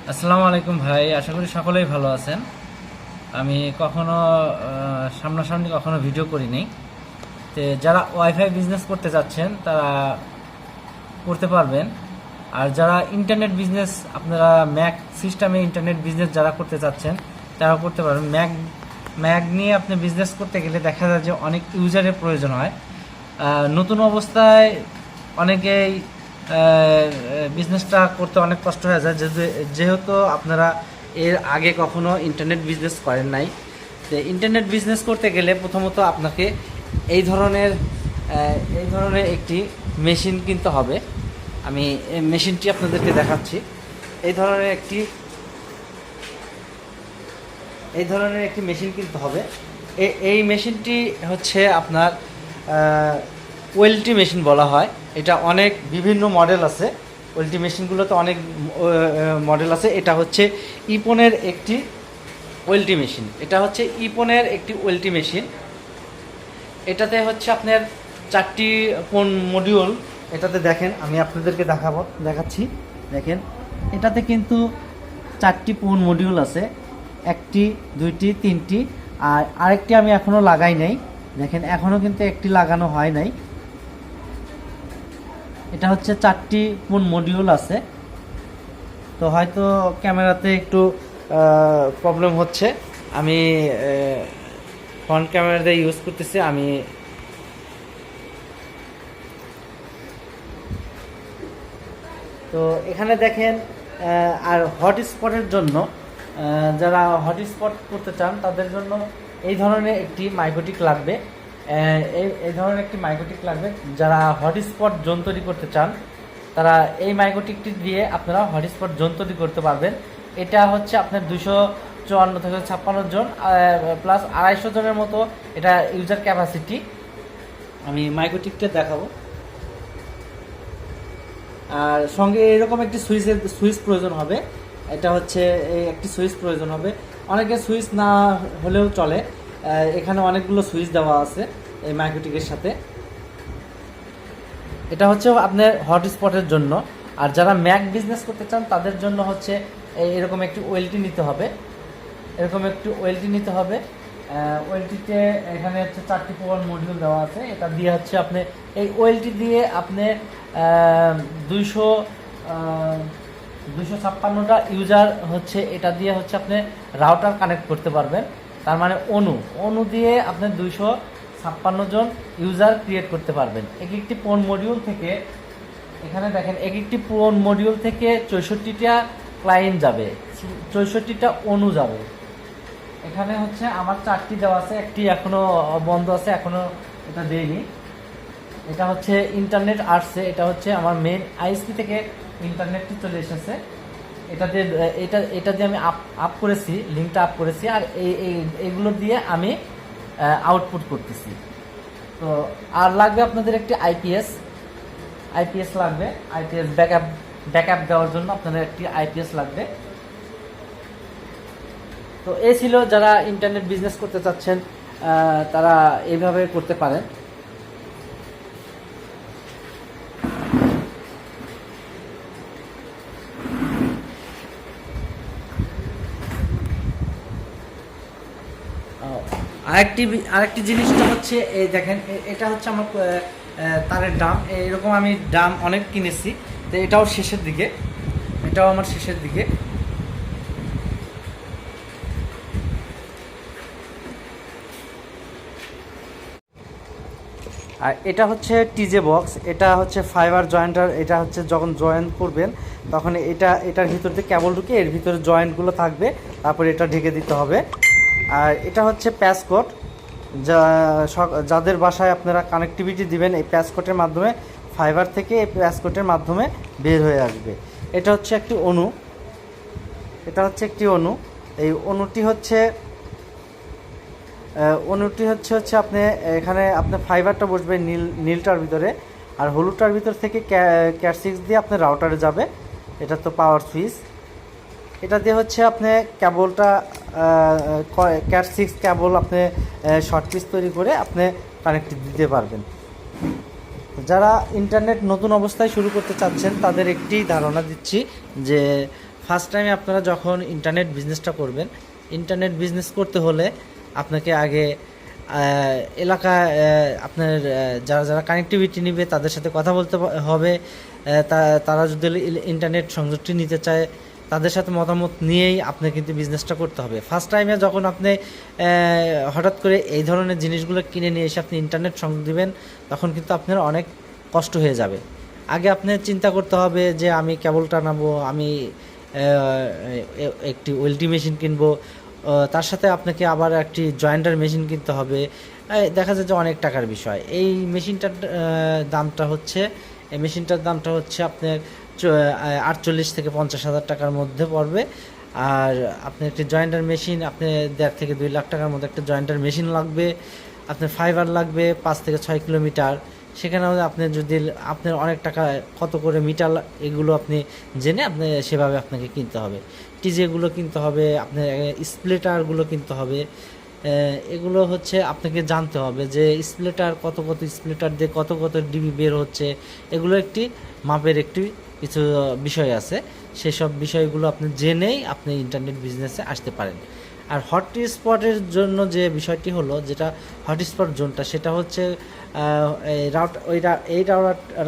আসসালামু আলাইকুম ভাই, আশা করি সকলেই ভালো আছেন। আমি কখনো সামনাসামনি কখনো ভিডিও করিনি। তো যারা ওয়াইফাই বিজনেস করতে যাচ্ছেন তারা করতে পারবেন। আর যারা ইন্টারনেট বিজনেস, আপনারা ম্যাক সিস্টেমে ইন্টারনেট বিজনেস যারা করতে চাচ্ছেন তারাও করতে পারবেন। ম্যাক ম্যাক নিয়ে আপনি বিজনেস করতে গেলে দেখা যায় যে অনেক ইউজারের প্রয়োজন হয়। নতুন অবস্থায় অনেকেই বিজনেসটা করতে অনেক কষ্ট হয়ে যায়, যেহেতু আপনারা এর আগে কখনো ইন্টারনেট বিজনেস করেন নাই। তো ইন্টারনেট বিজনেস করতে গেলে প্রথমত আপনাকে এই ধরনের একটি মেশিন কিনতে হবে। আমি এই মেশিনটি আপনাদেরকে দেখাচ্ছি। এই ধরনের একটি মেশিন কিনতে হবে। এই মেশিনটি হচ্ছে আপনার ওয়েলটি মেশিন বলা হয়। এটা অনেক বিভিন্ন মডেল আছে। ওয়েলটি মেশিনগুলোতে অনেক মডেল আছে। এটা হচ্ছে ইপনের একটি ওয়েলটি মেশিন। এটাতে হচ্ছে আপনার 4টি কোন মডিউল। এটাতে দেখেন, আমি আপনাদেরকে দেখাচ্ছি। দেখেন, এটাতে কিন্তু 4টি কোন মডিউল আছে। 1টি, 2টি, 3টি, আর আরেকটি আমি এখনও লাগাই নাই। দেখেন, এখনও কিন্তু একটি লাগানো হয় নাই। এটা হচ্ছে 4টি কোন মডিউল আছে। তো হয়তো ক্যামেরাতে একটু প্রবলেম হচ্ছে। আমি ফ্রন্ট ক্যামেরাতে ইউজ করতেছি। তো এখানে দেখেন, আর হটস্পটের জন্য যারা হটস্পট করতে চান তাদের জন্য এই ধরনের একটি মাইক্রোটিক লাগবে। যারা হটস্পট জোন তৈরি করতে চান তারা এই মাইক্রোটিকটি দিয়ে আপনারা হটস্পট জোন তৈরি করতে পারবেন। এটা হচ্ছে আপনার 254 থেকে 56 জন প্লাস 250 জনের মতো এটা ইউজার ক্যাপাসিটি। আমি মাইক্রোটিকটা দেখাবো। আর সঙ্গে এরকম একটি সুইচ প্রয়োজন হবে। এটা হচ্ছে একটি সুইচ প্রয়োজন হবে। অনেকে সুইচ না হলেও চলে। এখানে অনেকগুলো সুইচ দেওয়া আছে এই মাইক্রোটিকের সাথে। এটা হচ্ছে আপনার হটস্পটের জন্য। আর যারা ম্যাক বিজনেস করতে চান তাদের জন্য হচ্ছে এরকম একটি ওয়েলটি নিতে হবে। ওয়েলটিতে এখানে হচ্ছে 4টি পাওয়ার মডিউল দেওয়া আছে। এটা দিয়ে হচ্ছে আপনি এই ওয়েলটি দিয়ে আপনি 256টা ইউজার হচ্ছে এটা দিয়ে হচ্ছে আপনি রাউটার কানেক্ট করতে পারবেন। তার মানে অনু দিয়ে আপনি 256 জন ইউজার ক্রিয়েট করতে পারবেন। এক একটি পোন মডিউল থেকে, এখানে দেখেন, এক একটি পোন মডিউল থেকে 64টা ক্লায়েন্ট যাবে, 64টা অনু যাবে। এখানে হচ্ছে আমার 4টি দেওয়া আছে, একটি এখনো বন্ধ আছে, এখনো এটা দেয়নি। এটা হচ্ছে ইন্টারনেট আসছে। এটা হচ্ছে আমার মেন আইএসপি থেকে ইন্টারনেটটি চলে এসেছে। এটা দিয়ে আমি আপ করেছি, লিঙ্কটা আপ করেছি। আর এইগুলো দিয়ে আমি আউটপুট করতেছি। তো আর লাগবে আপনাদের একটি আইপিএস লাগবে। আইপিএস ব্যাকআপ দেওয়ার জন্য আপনাদের একটি আইপিএস লাগবে। তো এই ছিল, যারা ইন্টারনেট বিজনেস করতে চাচ্ছেন তারা এইভাবে করতে পারেন। আরেকটি জিনিসটা হচ্ছে, এই দেখেন, এটা হচ্ছে আমার তারের ড্রাম। এরকম আমি ড্রাম অনেক কিনেছি। তো এটাও আমার শেষের দিকে। আর এটা হচ্ছে টিজে বক্স। এটা হচ্ছে ফাইবার জয়েন্টার। এটা হচ্ছে যখন জয়েন করবেন তখন এটার ভিতর দিয়ে কেবল ঢুকে এর ভিতরে জয়েন্টগুলো থাকবে, তারপরে এটা ঢেকে দিতে হবে। আর এটা হচ্ছে প্যাসকোড। যাদের বাসায় আপনারা কানেক্টিভিটি দিবেন, এই প্যাসকোডের মাধ্যমে ফাইবার থেকে এই প্যাসকোডের মাধ্যমে বের হয়ে আসবে। এটা হচ্ছে একটি অনু। এই অনুটি হচ্ছে আপনি এখানে আপনার ফাইবারটা বসবে নীলটার ভিতরে, আর হলুদটার ভিতর থেকে ক্যাট 6 দিয়ে আপনার রাউটারে যাবে। এটা তো পাওয়ার সুইচ। এটা দিয়ে হচ্ছে আপনি কেবলটা ক্যাট 6 কেবল আপনি শর্ট পিস তৈরি করে আপনি কানেক্ট দিতে পারবেন। যারা ইন্টারনেট নতুন অবস্থায় শুরু করতে চাচ্ছেন তাদের একটি ধারণা দিচ্ছি যে ফার্স্ট টাইমে আপনারা যখন ইন্টারনেট বিজনেসটা করবেন, ইন্টারনেট বিজনেস করতে হলে আপনাকে আগে এলাকায় আপনার যারা যারা কানেক্টিভিটি নেবে তাদের সাথে কথা বলতে হবে। তারা যদি ইন্টারনেট সংযোগটি নিতে চায় তাদের সাথে মতামত নিয়েই আপনাকে কিন্তু বিজনেসটা করতে হবে। ফার্স্ট টাইমে যখন আপনি হঠাৎ করে এই ধরনের জিনিসগুলো কিনে নিয়ে এসে আপনি ইন্টারনেট সংযোগ দিবেন, তখন কিন্তু আপনার অনেক কষ্ট হয়ে যাবে। আগে আপনি চিন্তা করতে হবে যে আমি কেবল টানাবো, আমি একটি ওয়েল্ডিং মেশিন কিনবো, তার সাথে আপনাকে আবার একটি জয়েন্টার মেশিন কিনতে হবে। দেখা যায় যে অনেক টাকার বিষয়। এই মেশিনটার দামটা হচ্ছে আপনার 48 থেকে 50,000 টাকার মধ্যে পড়বে। আর আপনি একটি জয়েন্টার মেশিন আপনি 1.5 থেকে 2 লাখ টাকার মধ্যে একটা জয়েন্টার মেশিন লাগবে। আপনার ফাইবার লাগবে 5 থেকে 6 কিলোমিটার। সেখানেও আপনি যদি আপনার অনেক টাকা কত করে মিটার এগুলো আপনি জেনে আপনি সেভাবে আপনাকে কিনতে হবে। টিজেগুলো কিনতে হবে, আপনার স্প্লিটারগুলো কিনতে হবে। এগুলো হচ্ছে আপনাকে জানতে হবে যে স্প্লিটার কত স্প্লিটার দিয়ে কত ডিবি বের হচ্ছে। এগুলো একটি মাপের একটি কিছু বিষয় আছে, সেসব বিষয়গুলো আপনি জেনেই আপনি ইন্টারনেট বিজনেসে আসতে পারেন। আর হটস্পটের জন্য যে বিষয়টি হলো, যেটা হটস্পট জোনটা, সেটা হচ্ছে এই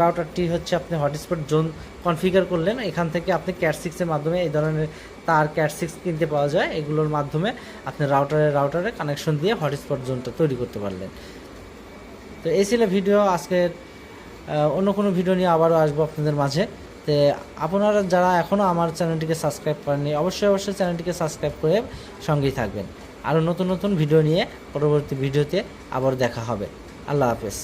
রাউটারটি হচ্ছে আপনি হটস্পট জোন কনফিগার করলেন। এখান থেকে আপনি ক্যাট 6-এর মাধ্যমে এই ধরনের তার ক্যাট 6 কিনতে পাওয়া যায়। এগুলোর মাধ্যমে আপনি রাউটারে কানেকশন দিয়ে হটস্পট জোনটা তৈরি করতে পারলেন। তো এই ছিল ভিডিও আজকের। অন্য কোনো ভিডিও নিয়ে আবারও আসবো আপনাদের মাঝে। তো আপনারা যারা এখনও আমার চ্যানেলটিকে সাবস্ক্রাইব করেননি, অবশ্যই চ্যানেলটিকে সাবস্ক্রাইব করে সঙ্গেই থাকবেন। আরও নতুন ভিডিও নিয়ে পরবর্তী ভিডিওতে আবার দেখা হবে। আল্লাহ হাফেজ।